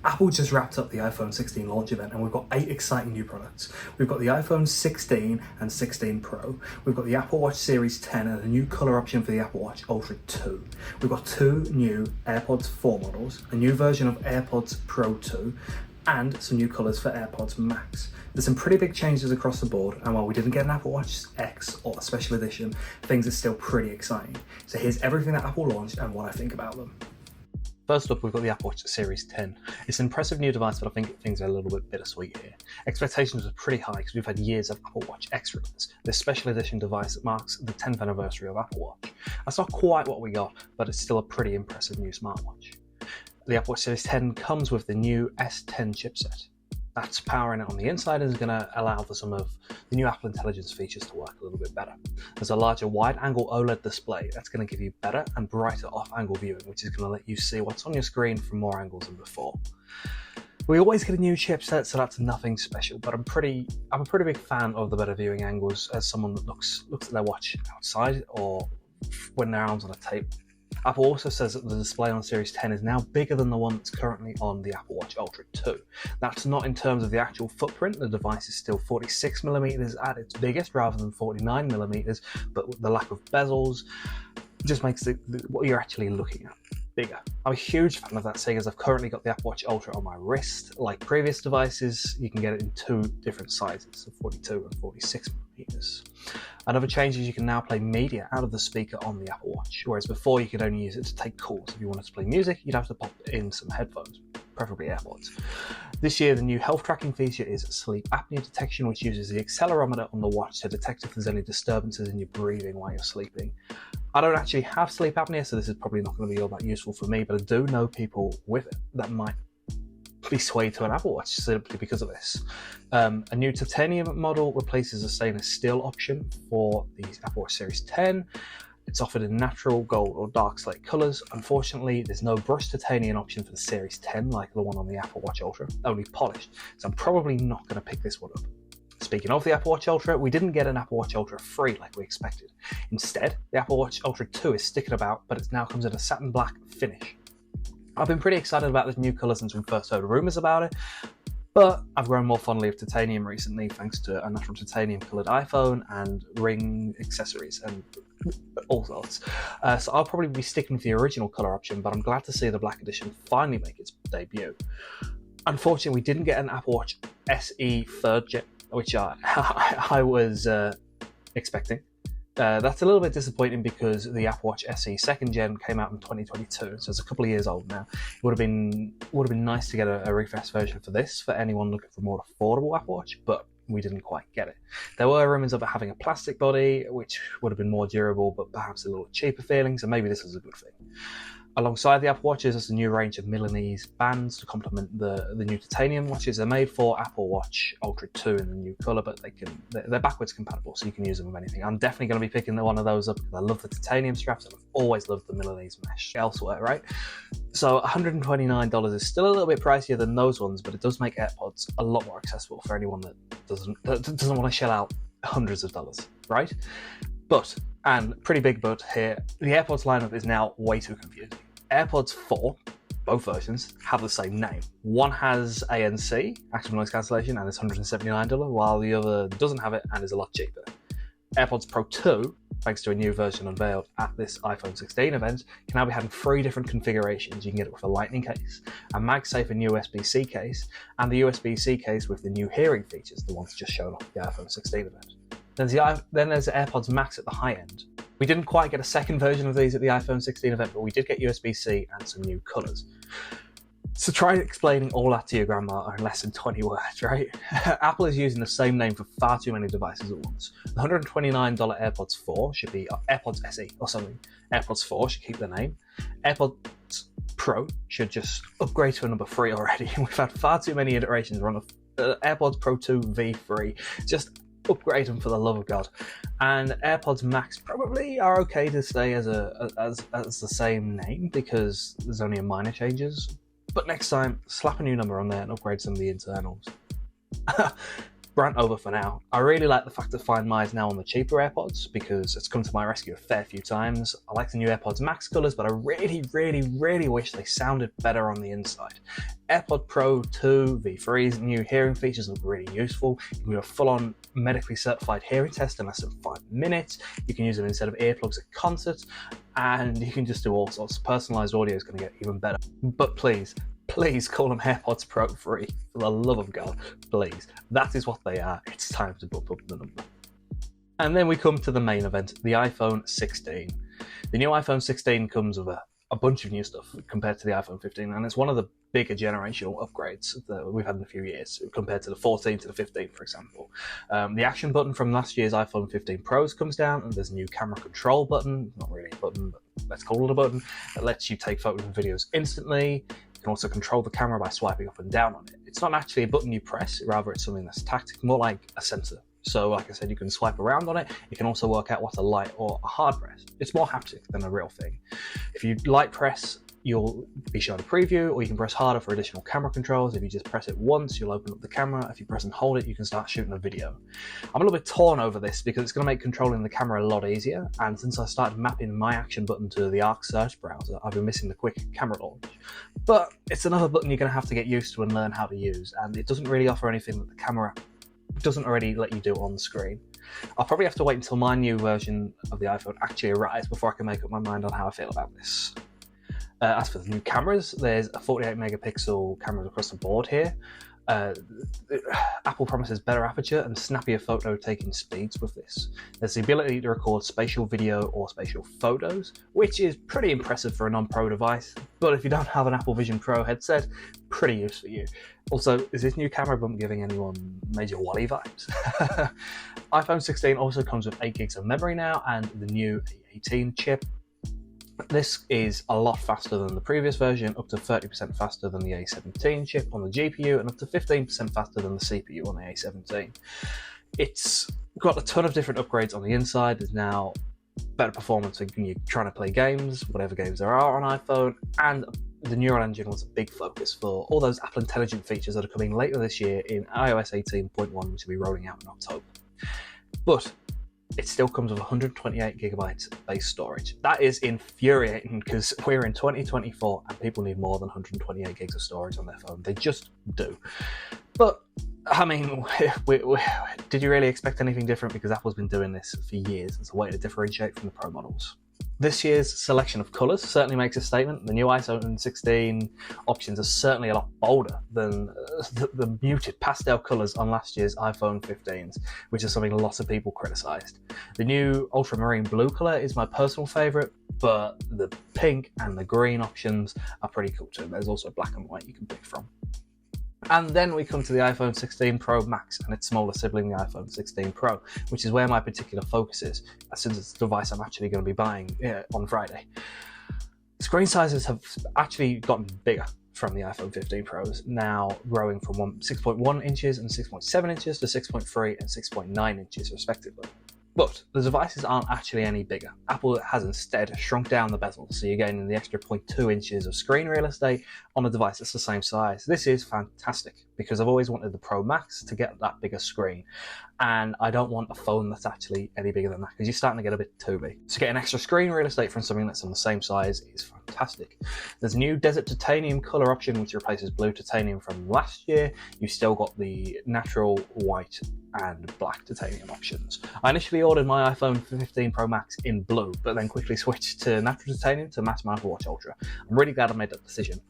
Apple just wrapped up the iPhone 16 launch event and we've got 8 exciting new products. We've got the iPhone 16 and 16 Pro. We've got the Apple Watch Series 10 and a new colour option for the Apple Watch Ultra 2. We've got 2 new AirPods 4 models, a new version of AirPods Pro 2, and some new colours for AirPods Max. There's some pretty big changes across the board, and while we didn't get an Apple Watch X or a special edition, things are still pretty exciting. So here's everything that Apple launched and what I think about them. First up, we've got the Apple Watch Series 10. It's an impressive new device, but I think things are a little bit bittersweet here. Expectations were pretty high because we've had years of Apple Watch X releases. This special edition device marks the 10th anniversary of Apple Watch. That's not quite what we got, but it's still a pretty impressive new smartwatch. The Apple Watch Series 10 comes with the new S10 chipset. That's powering it on the inside and is going to allow for some of the new Apple Intelligence features to work a little bit better. There's a larger wide-angle OLED display that's going to give you better and brighter off-angle viewing, which is going to let you see what's on your screen from more angles than before. We always get a new chipset, so that's nothing special, but I'm a pretty big fan of the better viewing angles as someone that looks at their watch outside or when their arm's on a table. Apple also says that the display on Series 10 is now bigger than the one that's currently on the Apple Watch Ultra 2. That's not in terms of the actual footprint. The device is still 46mm at its biggest rather than 49mm, but the lack of bezels just makes what you're actually looking at bigger. I'm a huge fan of that, seeing as I've currently got the Apple Watch Ultra on my wrist. Like previous devices, you can get it in 2 different sizes, so 42 and 46mm. Another change is you can now play media out of the speaker on the Apple Watch, whereas before you could only use it to take calls. If you wanted to play music, you'd have to pop in some headphones, preferably AirPods. This year, the new health tracking feature is sleep apnea detection, which uses the accelerometer on the watch to detect if there's any disturbances in your breathing while you're sleeping. I don't actually have sleep apnea, so this is probably not going to be all that useful for me, but I do know people with it that might be swayed to an Apple Watch simply because of this. A new titanium model replaces a stainless steel option for the Apple Watch Series 10. It's offered in natural, gold or dark slate colours. Unfortunately, there's no brushed titanium option for the Series 10 like the one on the Apple Watch Ultra, only polished, so I'm probably not going to pick this one up. Speaking of the Apple Watch Ultra, we didn't get an Apple Watch Ultra free like we expected. Instead, the Apple Watch Ultra 2 is sticking about, but it now comes in a satin black finish. I've been pretty excited about this new colour since we first heard rumours about it, but I've grown more fondly of titanium recently thanks to a natural titanium coloured iPhone and ring accessories and all sorts. So I'll probably be sticking with the original colour option, but I'm glad to see the black edition finally make its debut. Unfortunately, we didn't get an Apple Watch SE 3rd gen, which I was expecting. That's a little bit disappointing because the Apple Watch SE 2nd gen came out in 2022, so it's a couple of years old now. It would have been nice to get a refreshed version for this for anyone looking for a more affordable Apple Watch, but we didn't quite get it. There were rumours of it having a plastic body, which would have been more durable, but perhaps a little cheaper feeling, so maybe this was a good thing. Alongside the Apple Watches, there's a new range of Milanese bands to complement the new titanium watches. They're made for Apple Watch Ultra 2 in the new colour, but they're backwards compatible, so you can use them with anything. I'm definitely going to be picking one of those up because I love the titanium straps and I've always loved the Milanese mesh elsewhere, right? So $129 is still a little bit pricier than those ones, but it does make AirPods a lot more accessible for anyone that doesn't want to shell out hundreds of dollars, right? But, and pretty big but here, the AirPods lineup is now way too confusing. AirPods 4, both versions, have the same name. One has ANC, active noise cancellation, and it's $179, while the other doesn't have it and is a lot cheaper. AirPods Pro 2, thanks to a new version unveiled at this iPhone 16 event, can now be had in 3 different configurations. You can get it with a Lightning case, a MagSafe and USB-C case, and the USB-C case with the new hearing features, the ones just shown off at the iPhone 16 event. Then there's the AirPods Max at the high end. We didn't quite get a second version of these at the iPhone 16 event, but we did get USB-C and some new colours. So try explaining all that to your grandma in less than 20 words, right? Apple is using the same name for far too many devices at once. The $129 AirPods 4 should be AirPods SE or something. AirPods 4 should keep the name. AirPods Pro should just upgrade to a number 3 already. We've had far too many iterations. We're on the AirPods Pro 2 V3. Just upgrade them for the love of God. And AirPods Max probably are okay to stay as the same name because there's only a minor changes. But next time, slap a new number on there and upgrade some of the internals. rant over for now. I really like the fact that Find My is now on the cheaper AirPods because it's come to my rescue a fair few times. I like the new AirPods Max colours, but I really wish they sounded better on the inside. AirPods Pro 2 V3's new hearing features look really useful. You can do a full-on medically certified hearing test in less than 5 minutes. You can use them instead of earplugs at concerts, and you can just do all sorts. Personalised audio is going to get even better. But please call them AirPods Pro 3. For the love of God, please. That is what they are. It's time to bump up the number. And then we come to the main event, the iPhone 16. The new iPhone 16 comes with a bunch of new stuff compared to the iPhone 15, and it's one of the bigger generational upgrades that we've had in a few years compared to the 14 to the 15, for example. The action button from last year's iPhone 15 Pros comes down, and there's a new camera control button, not really a button, but let's call it a button, that lets you take photos and videos instantly. You can also control the camera by swiping up and down on it. It's not actually a button you press, rather it's something that's tactic, more like a sensor. So like I said, you can swipe around on it. You can also work out what's a light or a hard press. It's more haptic than a real thing. If you light press, you'll be shown a preview, or you can press harder for additional camera controls. If you just press it once, you'll open up the camera. If you press and hold it, you can start shooting a video. I'm a little bit torn over this because it's going to make controlling the camera a lot easier. And since I started mapping my action button to the Arc search browser, I've been missing the quick camera launch. But it's another button you're going to have to get used to and learn how to use. And it doesn't really offer anything that the camera doesn't already let you do on the screen. I'll probably have to wait until my new version of the iPhone actually arrives before I can make up my mind on how I feel about this. As for the new cameras, there's a 48 megapixel cameras across the board here. Apple promises better aperture and snappier photo taking speeds with this. There's the ability to record spatial video or spatial photos, which is pretty impressive for a non-pro device, but if you don't have an Apple Vision Pro headset, pretty use for you. Also, is this new camera bump giving anyone major Wally vibes? iPhone 16 also comes with 8 gigs of memory now and the new A18 chip. This is a lot faster than the previous version, up to 30% faster than the A17 chip on the GPU and up to 15% faster than the CPU on the A17. It's got a ton of different upgrades on the inside. There's now better performance when you're trying to play games, whatever games there are on iPhone, and the Neural Engine was a big focus for all those Apple Intelligent features that are coming later this year in iOS 18.1, which will be rolling out in October. But it still comes with 128 gigabytes base storage. That is infuriating because we're in 2024 and people need more than 128 gigs of storage on their phone. They just do. But, I mean, did you really expect anything different? Because Apple's been doing this for years as a way to differentiate from the Pro models. This year's selection of colours certainly makes a statement. The new iPhone 16 options are certainly a lot bolder than the muted pastel colours on last year's iPhone 15s, which is something lots of people criticised. The new ultramarine blue colour is my personal favourite, but the pink and the green options are pretty cool too. There's also black and white you can pick from. And then we come to the iPhone 16 Pro Max and its smaller sibling, the iPhone 16 Pro, which is where my particular focus is, since it's the device I'm actually going to be buying on Friday. Screen sizes have actually gotten bigger from the iPhone 15 Pros, now growing from 6.1 inches and 6.7 inches to 6.3 and 6.9 inches respectively. But the devices aren't actually any bigger. Apple has instead shrunk down the bezel, so you're gaining the extra 0.2 inches of screen real estate on a device that's the same size. This is fantastic because I've always wanted the Pro Max to get that bigger screen, and I don't want a phone that's actually any bigger than that because you're starting to get a bit too big. So getting extra screen real estate from something that's on the same size is fantastic. There's a new Desert Titanium color option which replaces blue titanium from last year. You've still got the natural white and black titanium options. I initially ordered my iPhone 15 Pro Max in blue, but then quickly switched to natural titanium to match my Apple Watch Ultra. I'm really glad I made that decision.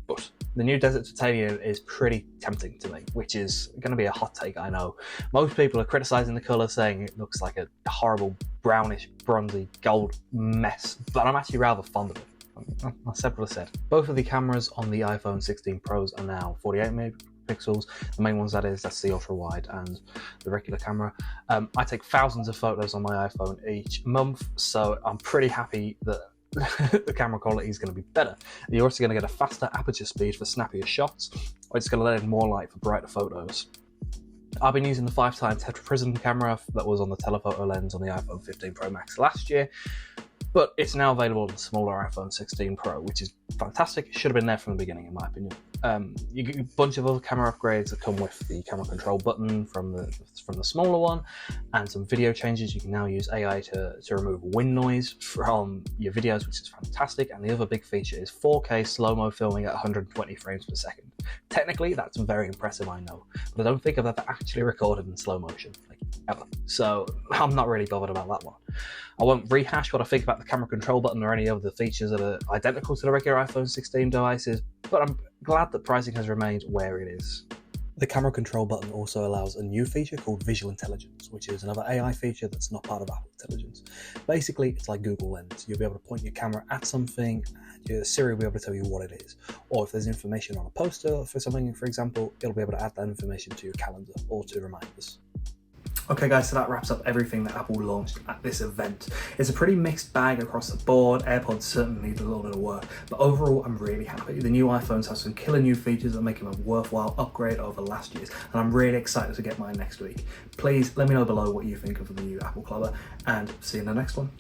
But the new Desert Titanium is pretty tempting to me, which is going to be a hot take, I know. Most people are criticising the colour, saying it looks like a horrible brownish, bronzy, gold mess, but I'm actually rather fond of it. I said what I said. Both of the cameras on the iPhone 16 Pros are now 48 megapixels. The main ones, that's the ultra wide and the regular camera. I take thousands of photos on my iPhone each month, so I'm pretty happy that the camera quality is going to be better. You're also going to get a faster aperture speed for snappier shots, or it's going to let in more light for brighter photos. I've been using the 5x tetraprism camera that was on the telephoto lens on the iPhone 15 Pro Max last year. But it's now available on the smaller iPhone 16 Pro, which is fantastic. It should have been there from the beginning, in my opinion. You get a bunch of other camera upgrades that come with the camera control button from the smaller one, and some video changes. You can now use AI to remove wind noise from your videos, which is fantastic. And the other big feature is 4K slow-mo filming at 120 frames per second. Technically, that's very impressive, I know, but I don't think I've ever actually recorded in slow motion, like ever. So I'm not really bothered about that one. I won't rehash what I think about the camera control button or any of the features that are identical to the regular iPhone 16 devices, but I'm glad that pricing has remained where it is. The camera control button also allows a new feature called Visual Intelligence, which is another AI feature that's not part of Apple Intelligence. Basically, it's like Google Lens. You'll be able to point your camera at something, and your Siri will be able to tell you what it is. Or if there's information on a poster for something, for example, it'll be able to add that information to your calendar or to reminders. Okay guys, so that wraps up everything that Apple launched at this event. It's a pretty mixed bag across the board. AirPods certainly need a little bit of work, but overall I'm really happy. The new iPhones have some killer new features that make them a worthwhile upgrade over last year's, and I'm really excited to get mine next week. Please let me know below what you think of the new Apple Clubber, and see you in the next one.